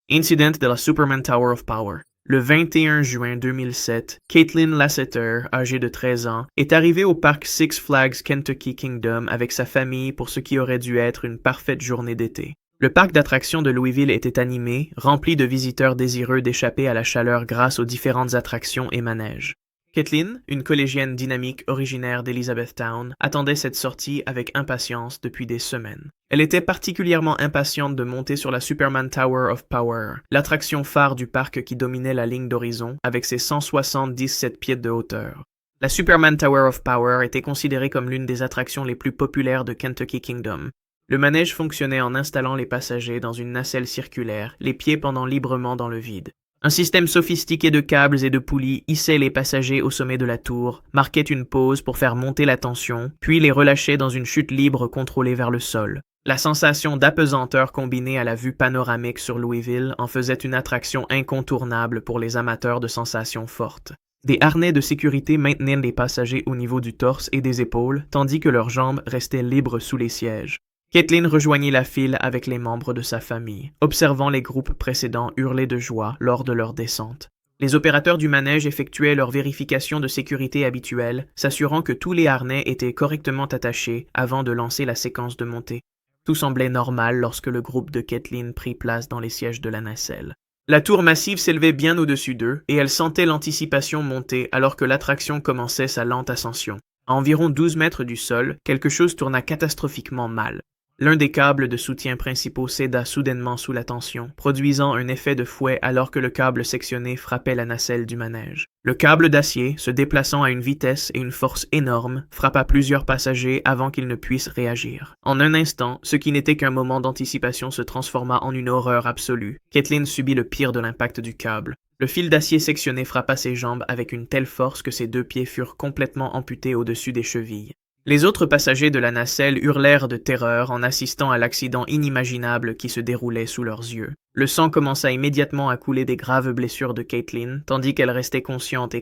Incident de la Superman Tower of Power. Le 21 juin 2007, Caitlin Lasseter, âgée de 13 ans, est arrivée au parc Six Flags Kentucky Kingdom avec sa famille pour ce qui aurait dû être une parfaite journée d'été. Le parc d'attractions de Louisville était animé, rempli de visiteurs désireux d'échapper à la chaleur grâce aux différentes attractions et manèges. Caitlin, une collégienne dynamique originaire d'Elizabethtown, attendait cette sortie avec impatience depuis des semaines. Elle était particulièrement impatiente de monter sur la Superman Tower of Power, l'attraction phare du parc qui dominait la ligne d'horizon avec ses 177 pieds de hauteur. La Superman Tower of Power était considérée comme l'une des attractions les plus populaires de Kentucky Kingdom. Le manège fonctionnait en installant les passagers dans une nacelle circulaire, les pieds pendant librement dans le vide. Un système sophistiqué de câbles et de poulies hissait les passagers au sommet de la tour, marquait une pause pour faire monter la tension, puis les relâchait dans une chute libre contrôlée vers le sol. La sensation d'apesanteur combinée à la vue panoramique sur Louisville en faisait une attraction incontournable pour les amateurs de sensations fortes. Des harnais de sécurité maintenaient les passagers au niveau du torse et des épaules, tandis que leurs jambes restaient libres sous les sièges. Caitlin rejoignit la file avec les membres de sa famille, observant les groupes précédents hurler de joie lors de leur descente. Les opérateurs du manège effectuaient leur vérification de sécurité habituelle, s'assurant que tous les harnais étaient correctement attachés avant de lancer la séquence de montée. Tout semblait normal lorsque le groupe de Caitlin prit place dans les sièges de la nacelle. La tour massive s'élevait bien au-dessus d'eux, et elle sentait l'anticipation monter alors que l'attraction commençait sa lente ascension. À environ 12 mètres du sol, quelque chose tourna catastrophiquement mal. L'un des câbles de soutien principaux céda soudainement sous la tension, produisant un effet de fouet alors que le câble sectionné frappait la nacelle du manège. Le câble d'acier, se déplaçant à une vitesse et une force énormes, frappa plusieurs passagers avant qu'ils ne puissent réagir. En un instant, ce qui n'était qu'un moment d'anticipation se transforma en une horreur absolue. Caitlin subit le pire de l'impact du câble. Le fil d'acier sectionné frappa ses jambes avec une telle force que ses deux pieds furent complètement amputés au-dessus des chevilles. Les autres passagers de la nacelle hurlèrent de terreur en assistant à l'accident inimaginable qui se déroulait sous leurs yeux. Le sang commença immédiatement à couler des graves blessures de Caitlin, tandis qu'elle restait consciente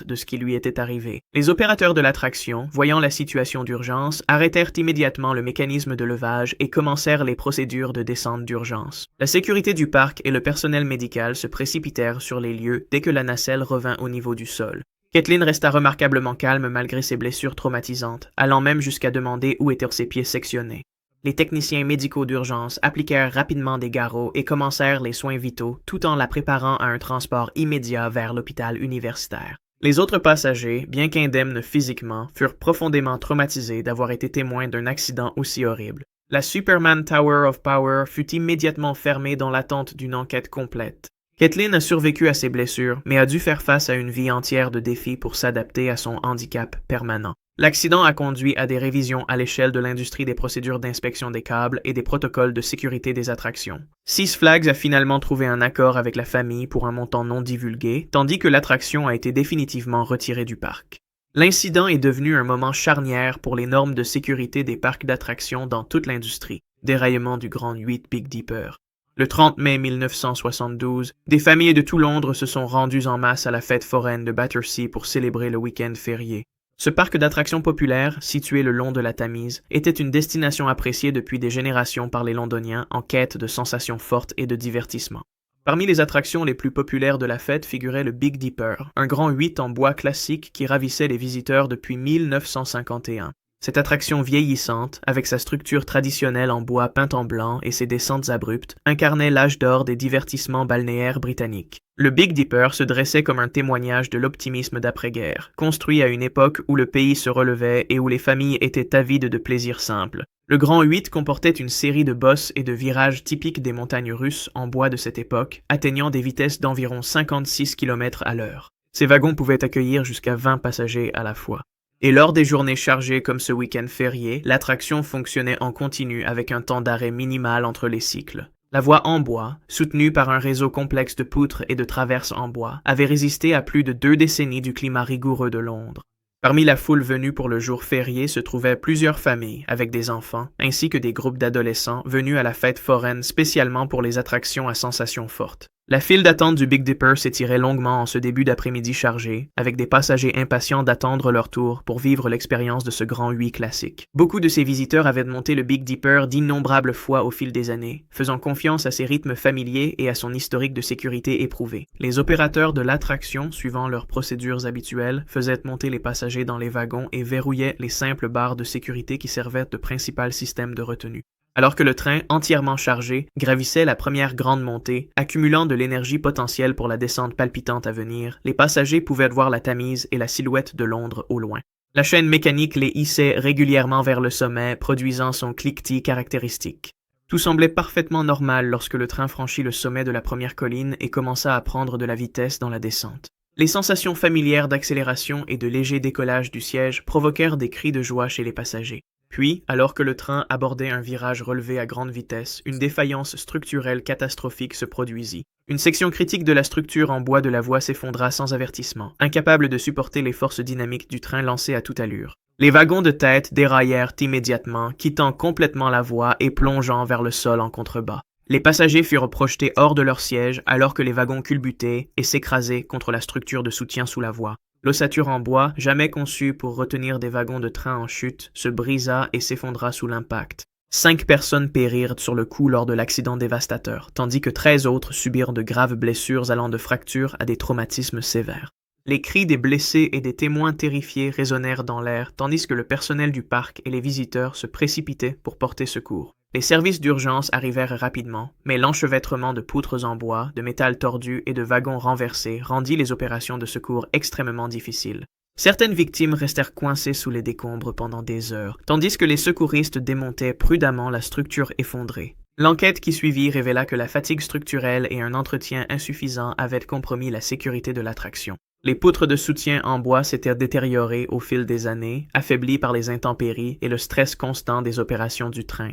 de ce qui lui était arrivé. Les opérateurs de l'attraction, voyant la situation d'urgence, arrêtèrent immédiatement le mécanisme de levage et commencèrent les procédures de descente d'urgence. La sécurité du parc et le personnel médical se précipitèrent sur les lieux dès que la nacelle revint au niveau du sol. Caitlin resta remarquablement calme malgré ses blessures traumatisantes, allant même jusqu'à demander où étaient ses pieds sectionnés. Les techniciens médicaux d'urgence appliquèrent rapidement des garrots et commencèrent les soins vitaux tout en la préparant à un transport immédiat vers l'hôpital universitaire. Les autres passagers, bien qu'indemnes physiquement, furent profondément traumatisés d'avoir été témoins d'un accident aussi horrible. La Superman Tower of Power fut immédiatement fermée dans l'attente d'une enquête complète. Caitlin a survécu à ses blessures, mais a dû faire face à une vie entière de défis pour s'adapter à son handicap permanent. L'accident a conduit à des révisions à l'échelle de l'industrie des procédures d'inspection des câbles et des protocoles de sécurité des attractions. Six Flags a finalement trouvé un accord avec la famille pour un montant non divulgué, tandis que l'attraction a été définitivement retirée du parc. L'incident est devenu un moment charnière pour les normes de sécurité des parcs d'attractions dans toute l'industrie. Déraillement du Grand 8 Big Dipper. Le 30 mai 1972, des familles de tout Londres se sont rendues en masse à la fête foraine de Battersea pour célébrer le week-end férié. Ce parc d'attractions populaire, situé le long de la Tamise, était une destination appréciée depuis des générations par les Londoniens en quête de sensations fortes et de divertissement. Parmi les attractions les plus populaires de la fête figurait le Big Dipper, un grand 8 en bois classique qui ravissait les visiteurs depuis 1951. Cette attraction vieillissante, avec sa structure traditionnelle en bois peint en blanc et ses descentes abruptes, incarnait l'âge d'or des divertissements balnéaires britanniques. Le Big Dipper se dressait comme un témoignage de l'optimisme d'après-guerre, construit à une époque où le pays se relevait et où les familles étaient avides de plaisirs simples. Le Grand 8 comportait une série de bosses et de virages typiques des montagnes russes en bois de cette époque, atteignant des vitesses d'environ 56 km à l'heure. Ces wagons pouvaient accueillir jusqu'à 20 passagers à la fois. Et lors des journées chargées comme ce week-end férié, l'attraction fonctionnait en continu avec un temps d'arrêt minimal entre les cycles. La voie en bois, soutenue par un réseau complexe de poutres et de traverses en bois, avait résisté à plus de 2 décennies du climat rigoureux de Londres. Parmi la foule venue pour le jour férié se trouvaient plusieurs familles avec des enfants, ainsi que des groupes d'adolescents venus à la fête foraine spécialement pour les attractions à sensations fortes. La file d'attente du Big Dipper s'étirait longuement en ce début d'après-midi chargé, avec des passagers impatients d'attendre leur tour pour vivre l'expérience de ce grand 8 classique. Beaucoup de ces visiteurs avaient monté le Big Dipper d'innombrables fois au fil des années, faisant confiance à ses rythmes familiers et à son historique de sécurité éprouvé. Les opérateurs de l'attraction, suivant leurs procédures habituelles, faisaient monter les passagers dans les wagons et verrouillaient les simples barres de sécurité qui servaient de principal système de retenue. Alors que le train, entièrement chargé, gravissait la première grande montée, accumulant de l'énergie potentielle pour la descente palpitante à venir, les passagers pouvaient voir la Tamise et la silhouette de Londres au loin. La chaîne mécanique les hissait régulièrement vers le sommet, produisant son cliquetis caractéristique. Tout semblait parfaitement normal lorsque le train franchit le sommet de la première colline et commença à prendre de la vitesse dans la descente. Les sensations familières d'accélération et de léger décollage du siège provoquèrent des cris de joie chez les passagers. Puis, alors que le train abordait un virage relevé à grande vitesse, une défaillance structurelle catastrophique se produisit. Une section critique de la structure en bois de la voie s'effondra sans avertissement, incapable de supporter les forces dynamiques du train lancé à toute allure. Les wagons de tête déraillèrent immédiatement, quittant complètement la voie et plongeant vers le sol en contrebas. Les passagers furent projetés hors de leur siège alors que les wagons culbutaient et s'écrasaient contre la structure de soutien sous la voie. L'ossature en bois, jamais conçue pour retenir des wagons de train en chute, se brisa et s'effondra sous l'impact. 5 personnes périrent sur le coup lors de l'accident dévastateur, tandis que 13 autres subirent de graves blessures allant de fractures à des traumatismes sévères. Les cris des blessés et des témoins terrifiés résonnèrent dans l'air, tandis que le personnel du parc et les visiteurs se précipitaient pour porter secours. Les services d'urgence arrivèrent rapidement, mais l'enchevêtrement de poutres en bois, de métal tordu et de wagons renversés rendit les opérations de secours extrêmement difficiles. Certaines victimes restèrent coincées sous les décombres pendant des heures, tandis que les secouristes démontaient prudemment la structure effondrée. L'enquête qui suivit révéla que la fatigue structurelle et un entretien insuffisant avaient compromis la sécurité de l'attraction. Les poutres de soutien en bois s'étaient détériorées au fil des années, affaiblies par les intempéries et le stress constant des opérations du train.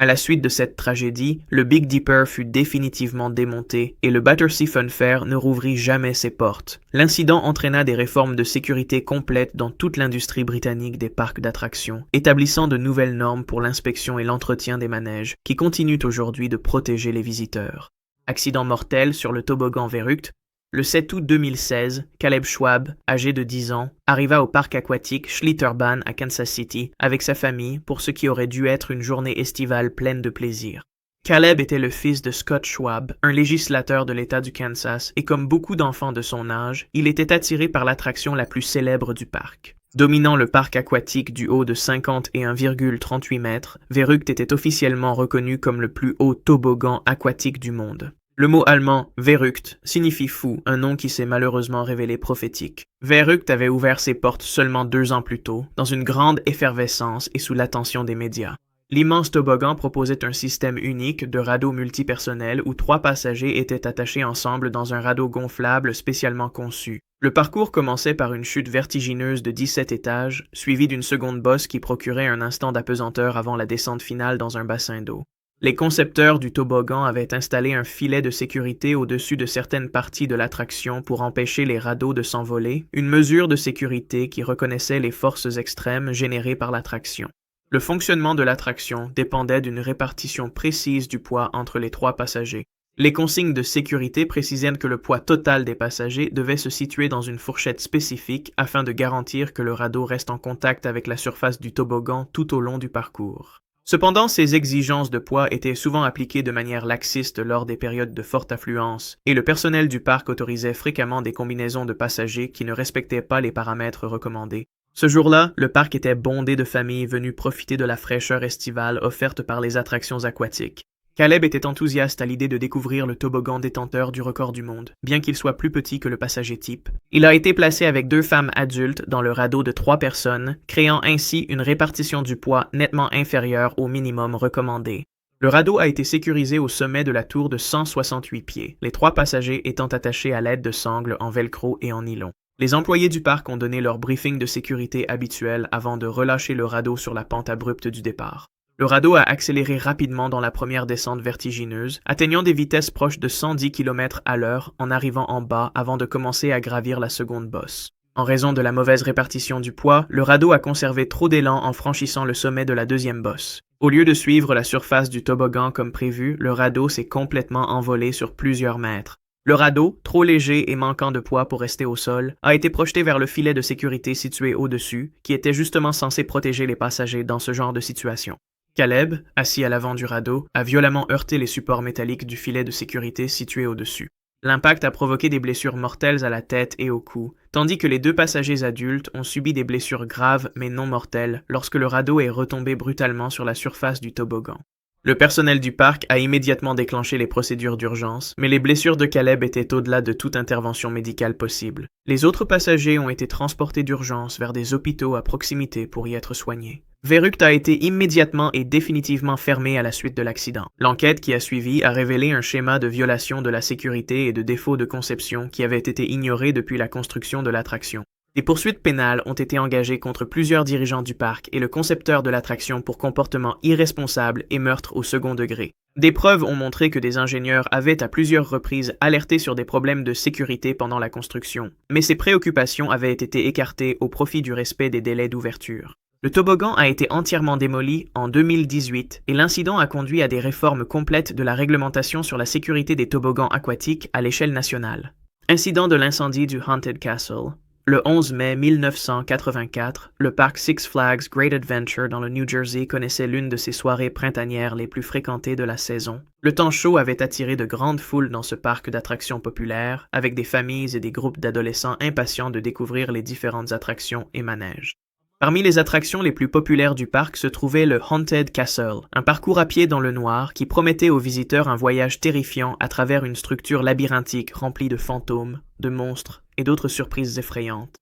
À la suite de cette tragédie, le Big Dipper fut définitivement démonté et le Battersea Fun Fair ne rouvrit jamais ses portes. L'incident entraîna des réformes de sécurité complètes dans toute l'industrie britannique des parcs d'attractions, établissant de nouvelles normes pour l'inspection et l'entretien des manèges, qui continuent aujourd'hui de protéger les visiteurs. Accident mortel sur le toboggan Verrucht. Le 7 août 2016, Caleb Schwab, âgé de 10 ans, arriva au parc aquatique Schlitterbahn à Kansas City avec sa famille pour ce qui aurait dû être une journée estivale pleine de plaisir. Caleb était le fils de Scott Schwab, un législateur de l'État du Kansas, et comme beaucoup d'enfants de son âge, il était attiré par l'attraction la plus célèbre du parc. Dominant le parc aquatique du haut de 51,38 mètres, Verrucht était officiellement reconnu comme le plus haut toboggan aquatique du monde. Le mot allemand Verrückt signifie fou, un nom qui s'est malheureusement révélé prophétique. Verrückt avait ouvert ses portes seulement 2 ans plus tôt, dans une grande effervescence et sous l'attention des médias. L'immense toboggan proposait un système unique de radeaux multipersonnels où 3 passagers étaient attachés ensemble dans un radeau gonflable spécialement conçu. Le parcours commençait par une chute vertigineuse de 17 étages, suivie d'une seconde bosse qui procurait un instant d'apesanteur avant la descente finale dans un bassin d'eau. Les concepteurs du toboggan avaient installé un filet de sécurité au-dessus de certaines parties de l'attraction pour empêcher les radeaux de s'envoler, une mesure de sécurité qui reconnaissait les forces extrêmes générées par l'attraction. Le fonctionnement de l'attraction dépendait d'une répartition précise du poids entre les 3 passagers. Les consignes de sécurité précisaient que le poids total des passagers devait se situer dans une fourchette spécifique afin de garantir que le radeau reste en contact avec la surface du toboggan tout au long du parcours. Cependant, ces exigences de poids étaient souvent appliquées de manière laxiste lors des périodes de forte affluence, et le personnel du parc autorisait fréquemment des combinaisons de passagers qui ne respectaient pas les paramètres recommandés. Ce jour-là, le parc était bondé de familles venues profiter de la fraîcheur estivale offerte par les attractions aquatiques. Caleb était enthousiaste à l'idée de découvrir le toboggan détenteur du record du monde, bien qu'il soit plus petit que le passager type. Il a été placé avec 2 femmes adultes dans le radeau de 3 personnes, créant ainsi une répartition du poids nettement inférieure au minimum recommandé. Le radeau a été sécurisé au sommet de la tour de 168 pieds, les 3 passagers étant attachés à l'aide de sangles en velcro et en nylon. Les employés du parc ont donné leur briefing de sécurité habituel avant de relâcher le radeau sur la pente abrupte du départ. Le radeau a accéléré rapidement dans la première descente vertigineuse, atteignant des vitesses proches de 110 km à l'heure en arrivant en bas avant de commencer à gravir la seconde bosse. En raison de la mauvaise répartition du poids, le radeau a conservé trop d'élan en franchissant le sommet de la deuxième bosse. Au lieu de suivre la surface du toboggan comme prévu, le radeau s'est complètement envolé sur plusieurs mètres. Le radeau, trop léger et manquant de poids pour rester au sol, a été projeté vers le filet de sécurité situé au-dessus, qui était justement censé protéger les passagers dans ce genre de situation. Caleb, assis à l'avant du radeau, a violemment heurté les supports métalliques du filet de sécurité situé au-dessus. L'impact a provoqué des blessures mortelles à la tête et au cou, tandis que les deux passagers adultes ont subi des blessures graves mais non mortelles lorsque le radeau est retombé brutalement sur la surface du toboggan. Le personnel du parc a immédiatement déclenché les procédures d'urgence, mais les blessures de Caleb étaient au-delà de toute intervention médicale possible. Les autres passagers ont été transportés d'urgence vers des hôpitaux à proximité pour y être soignés. Verruct a été immédiatement et définitivement fermé à la suite de l'accident. L'enquête qui a suivi a révélé un schéma de violation de la sécurité et de défaut de conception qui avait été ignoré depuis la construction de l'attraction. Des poursuites pénales ont été engagées contre plusieurs dirigeants du parc et le concepteur de l'attraction pour comportement irresponsable et meurtre au second degré. Des preuves ont montré que des ingénieurs avaient à plusieurs reprises alerté sur des problèmes de sécurité pendant la construction, mais ces préoccupations avaient été écartées au profit du respect des délais d'ouverture. Le toboggan a été entièrement démoli en 2018 et l'incident a conduit à des réformes complètes de la réglementation sur la sécurité des toboggans aquatiques à l'échelle nationale. Incident de l'incendie du Haunted Castle. Le 11 mai 1984, le parc Six Flags Great Adventure dans le New Jersey connaissait l'une de ses soirées printanières les plus fréquentées de la saison. Le temps chaud avait attiré de grandes foules dans ce parc d'attractions populaires, avec des familles et des groupes d'adolescents impatients de découvrir les différentes attractions et manèges. Parmi les attractions les plus populaires du parc se trouvait le Haunted Castle, un parcours à pied dans le noir qui promettait aux visiteurs un voyage terrifiant à travers une structure labyrinthique remplie de fantômes, de monstres et d'autres surprises effrayantes.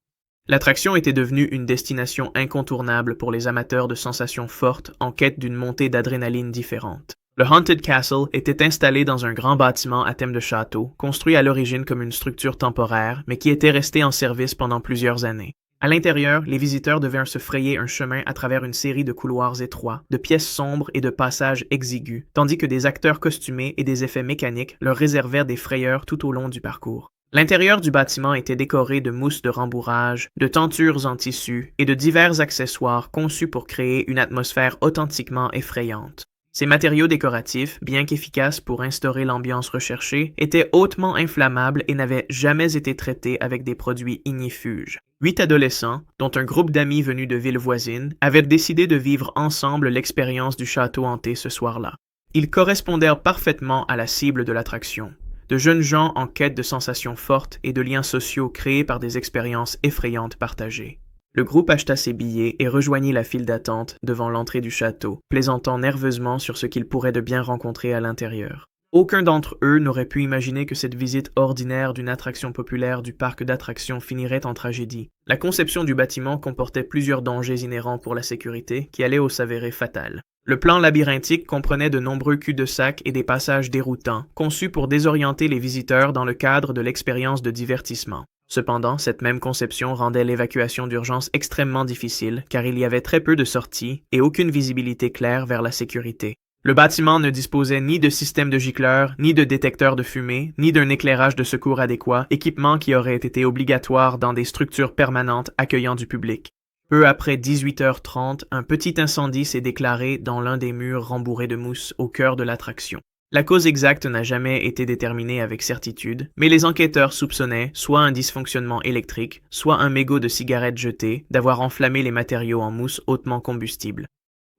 L'attraction était devenue une destination incontournable pour les amateurs de sensations fortes en quête d'une montée d'adrénaline différente. Le Haunted Castle était installé dans un grand bâtiment à thème de château, construit à l'origine comme une structure temporaire, mais qui était resté en service pendant plusieurs années. À l'intérieur, les visiteurs devaient se frayer un chemin à travers une série de couloirs étroits, de pièces sombres et de passages exigus, tandis que des acteurs costumés et des effets mécaniques leur réservèrent des frayeurs tout au long du parcours. L'intérieur du bâtiment était décoré de mousses de rembourrage, de tentures en tissu et de divers accessoires conçus pour créer une atmosphère authentiquement effrayante. Ces matériaux décoratifs, bien qu'efficaces pour instaurer l'ambiance recherchée, étaient hautement inflammables et n'avaient jamais été traités avec des produits ignifuges. 8 adolescents, dont un groupe d'amis venus de villes voisines, avaient décidé de vivre ensemble l'expérience du château hanté ce soir-là. Ils correspondèrent parfaitement à la cible de l'attraction. De jeunes gens en quête de sensations fortes et de liens sociaux créés par des expériences effrayantes partagées. Le groupe acheta ses billets et rejoignit la file d'attente devant l'entrée du château, plaisantant nerveusement sur ce qu'ils pourraient de bien rencontrer à l'intérieur. Aucun d'entre eux n'aurait pu imaginer que cette visite ordinaire d'une attraction populaire du parc d'attractions finirait en tragédie. La conception du bâtiment comportait plusieurs dangers inhérents pour la sécurité qui allaient s'avérer fatals. Le plan labyrinthique comprenait de nombreux culs-de-sac et des passages déroutants, conçus pour désorienter les visiteurs dans le cadre de l'expérience de divertissement. Cependant, cette même conception rendait l'évacuation d'urgence extrêmement difficile, car il y avait très peu de sorties et aucune visibilité claire vers la sécurité. Le bâtiment ne disposait ni de système de gicleurs, ni de détecteur de fumée, ni d'un éclairage de secours adéquat, équipement qui aurait été obligatoire dans des structures permanentes accueillant du public. Peu après 18h30, un petit incendie s'est déclaré dans l'un des murs rembourrés de mousse au cœur de l'attraction. La cause exacte n'a jamais été déterminée avec certitude, mais les enquêteurs soupçonnaient soit un dysfonctionnement électrique, soit un mégot de cigarette jeté d'avoir enflammé les matériaux en mousse hautement combustible.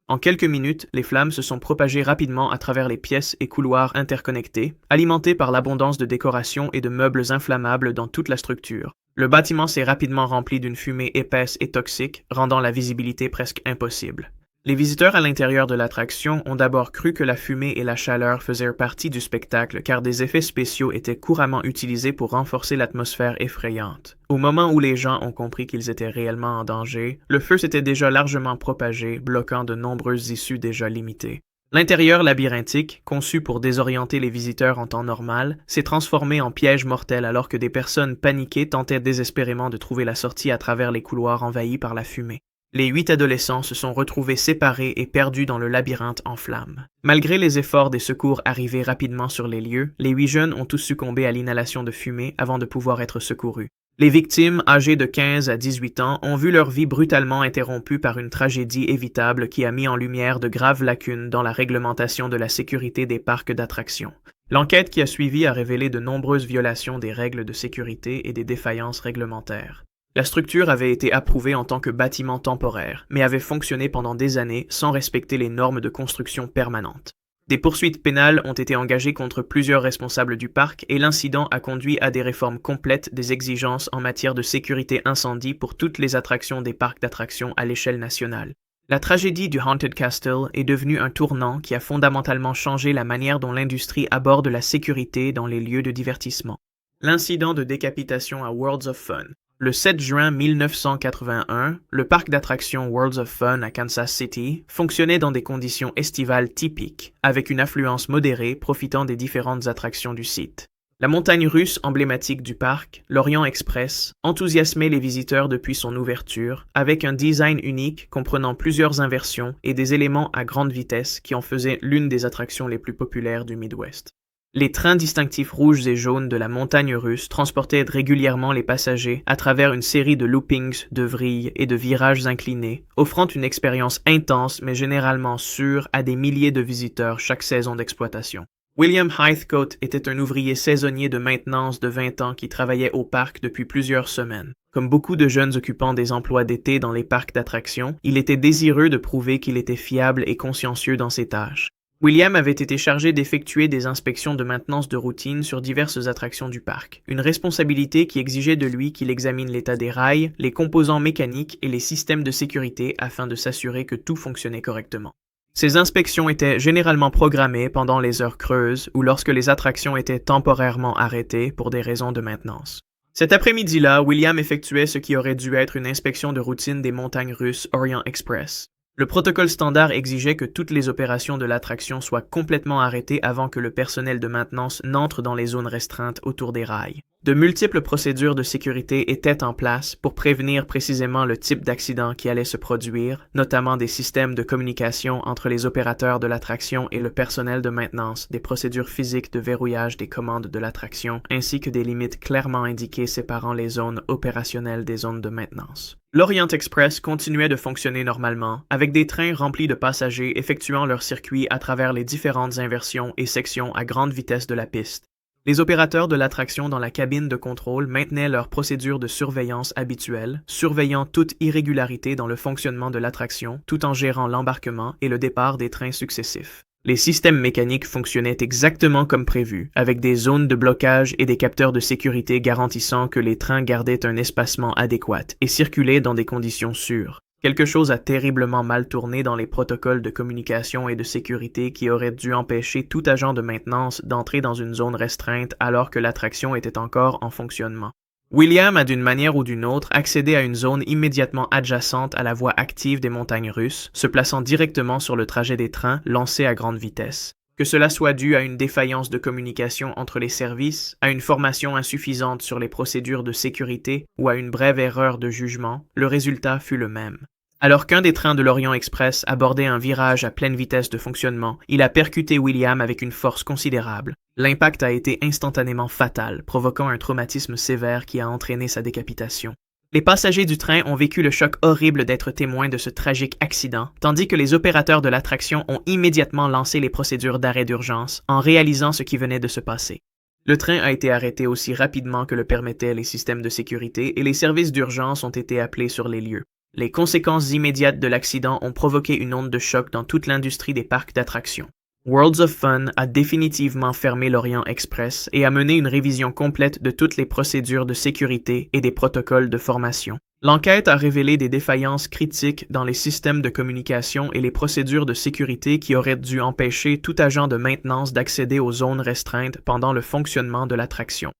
En quelques minutes, les flammes se sont propagées rapidement à travers les pièces et couloirs interconnectés, alimentés par l'abondance de décorations et de meubles inflammables dans toute la structure. Le bâtiment s'est rapidement rempli d'une fumée épaisse et toxique, rendant la visibilité presque impossible. Les visiteurs à l'intérieur de l'attraction ont d'abord cru que la fumée et la chaleur faisaient partie du spectacle car des effets spéciaux étaient couramment utilisés pour renforcer l'atmosphère effrayante. Au moment où les gens ont compris qu'ils étaient réellement en danger, le feu s'était déjà largement propagé, bloquant de nombreuses issues déjà limitées. L'intérieur labyrinthique, conçu pour désorienter les visiteurs en temps normal, s'est transformé en piège mortel alors que des personnes paniquées tentaient désespérément de trouver la sortie à travers les couloirs envahis par la fumée. Les 8 adolescents se sont retrouvés séparés et perdus dans le labyrinthe en flammes. Malgré les efforts des secours arrivés rapidement sur les lieux, les 8 jeunes ont tous succombé à l'inhalation de fumée avant de pouvoir être secourus. Les victimes, âgées de 15 à 18 ans, ont vu leur vie brutalement interrompue par une tragédie évitable qui a mis en lumière de graves lacunes dans la réglementation de la sécurité des parcs d'attractions. L'enquête qui a suivi a révélé de nombreuses violations des règles de sécurité et des défaillances réglementaires. La structure avait été approuvée en tant que bâtiment temporaire, mais avait fonctionné pendant des années sans respecter les normes de construction permanentes. Des poursuites pénales ont été engagées contre plusieurs responsables du parc et l'incident a conduit à des réformes complètes des exigences en matière de sécurité incendie pour toutes les attractions des parcs d'attractions à l'échelle nationale. La tragédie du Haunted Castle est devenue un tournant qui a fondamentalement changé la manière dont l'industrie aborde la sécurité dans les lieux de divertissement. L'incident de décapitation à Worlds of Fun. Le 7 juin 1981, le parc d'attractions Worlds of Fun à Kansas City fonctionnait dans des conditions estivales typiques, avec une affluence modérée profitant des différentes attractions du site. La montagne russe emblématique du parc, l'Orient Express, enthousiasmait les visiteurs depuis son ouverture, avec un design unique comprenant plusieurs inversions et des éléments à grande vitesse qui en faisaient l'une des attractions les plus populaires du Midwest. Les trains distinctifs rouges et jaunes de la montagne russe transportaient régulièrement les passagers à travers une série de loopings, de vrilles et de virages inclinés, offrant une expérience intense mais généralement sûre à des milliers de visiteurs chaque saison d'exploitation. William Heathcote était un ouvrier saisonnier de maintenance de 20 ans qui travaillait au parc depuis plusieurs semaines. Comme beaucoup de jeunes occupant des emplois d'été dans les parcs d'attractions, il était désireux de prouver qu'il était fiable et consciencieux dans ses tâches. William avait été chargé d'effectuer des inspections de maintenance de routine sur diverses attractions du parc, une responsabilité qui exigeait de lui qu'il examine l'état des rails, les composants mécaniques et les systèmes de sécurité afin de s'assurer que tout fonctionnait correctement. Ces inspections étaient généralement programmées pendant les heures creuses ou lorsque les attractions étaient temporairement arrêtées pour des raisons de maintenance. Cet après-midi-là, William effectuait ce qui aurait dû être une inspection de routine des montagnes russes Orient Express. Le protocole standard exigeait que toutes les opérations de l'attraction soient complètement arrêtées avant que le personnel de maintenance n'entre dans les zones restreintes autour des rails. De multiples procédures de sécurité étaient en place pour prévenir précisément le type d'accident qui allait se produire, notamment des systèmes de communication entre les opérateurs de l'attraction et le personnel de maintenance, des procédures physiques de verrouillage des commandes de l'attraction, ainsi que des limites clairement indiquées séparant les zones opérationnelles des zones de maintenance. L'Orient Express continuait de fonctionner normalement, avec des trains remplis de passagers effectuant leur circuit à travers les différentes inversions et sections à grande vitesse de la piste. Les opérateurs de l'attraction dans la cabine de contrôle maintenaient leurs procédures de surveillance habituelles, surveillant toute irrégularité dans le fonctionnement de l'attraction, tout en gérant l'embarquement et le départ des trains successifs. Les systèmes mécaniques fonctionnaient exactement comme prévu, avec des zones de blocage et des capteurs de sécurité garantissant que les trains gardaient un espacement adéquat et circulaient dans des conditions sûres. Quelque chose a terriblement mal tourné dans les protocoles de communication et de sécurité qui auraient dû empêcher tout agent de maintenance d'entrer dans une zone restreinte alors que l'attraction était encore en fonctionnement. William a d'une manière ou d'une autre accédé à une zone immédiatement adjacente à la voie active des montagnes russes, se plaçant directement sur le trajet des trains lancés à grande vitesse. Que cela soit dû à une défaillance de communication entre les services, à une formation insuffisante sur les procédures de sécurité ou à une brève erreur de jugement, le résultat fut le même. Alors qu'un des trains de l'Orient Express abordait un virage à pleine vitesse de fonctionnement, il a percuté William avec une force considérable. L'impact a été instantanément fatal, provoquant un traumatisme sévère qui a entraîné sa décapitation. Les passagers du train ont vécu le choc horrible d'être témoins de ce tragique accident, tandis que les opérateurs de l'attraction ont immédiatement lancé les procédures d'arrêt d'urgence en réalisant ce qui venait de se passer. Le train a été arrêté aussi rapidement que le permettaient les systèmes de sécurité et les services d'urgence ont été appelés sur les lieux. Les conséquences immédiates de l'accident ont provoqué une onde de choc dans toute l'industrie des parcs d'attractions. Worlds of Fun a définitivement fermé l'Orient Express et a mené une révision complète de toutes les procédures de sécurité et des protocoles de formation. L'enquête a révélé des défaillances critiques dans les systèmes de communication et les procédures de sécurité qui auraient dû empêcher tout agent de maintenance d'accéder aux zones restreintes pendant le fonctionnement de l'attraction.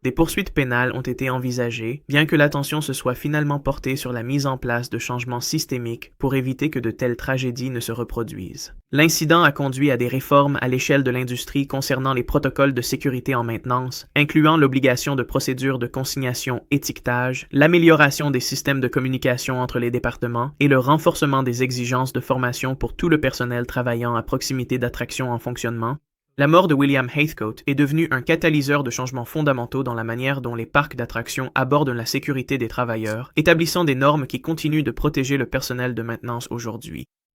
Des poursuites pénales ont été envisagées, bien que l'attention se soit finalement portée sur la mise en place de changements systémiques pour éviter que de telles tragédiés ne se reproduisent. L'incident a conduit à des réformes à l'échelle de l'industrie concernant les protocoles de sécurité en maintenance, incluant l'obligation de procédures de consignation étiquetage, l'amélioration des systèmes de communication entre les départements et le renforcement des exigences de formation pour tout le personnel travaillant à proximité d'attractions en fonctionnement. La mort de William Heathcote est devenue un catalyseur de changements fondamentaux dans la manière dont les parcs d'attractions abordent la sécurité des travailleurs, établissant des normes qui continuent de protéger le personnel de maintenance aujourd'hui.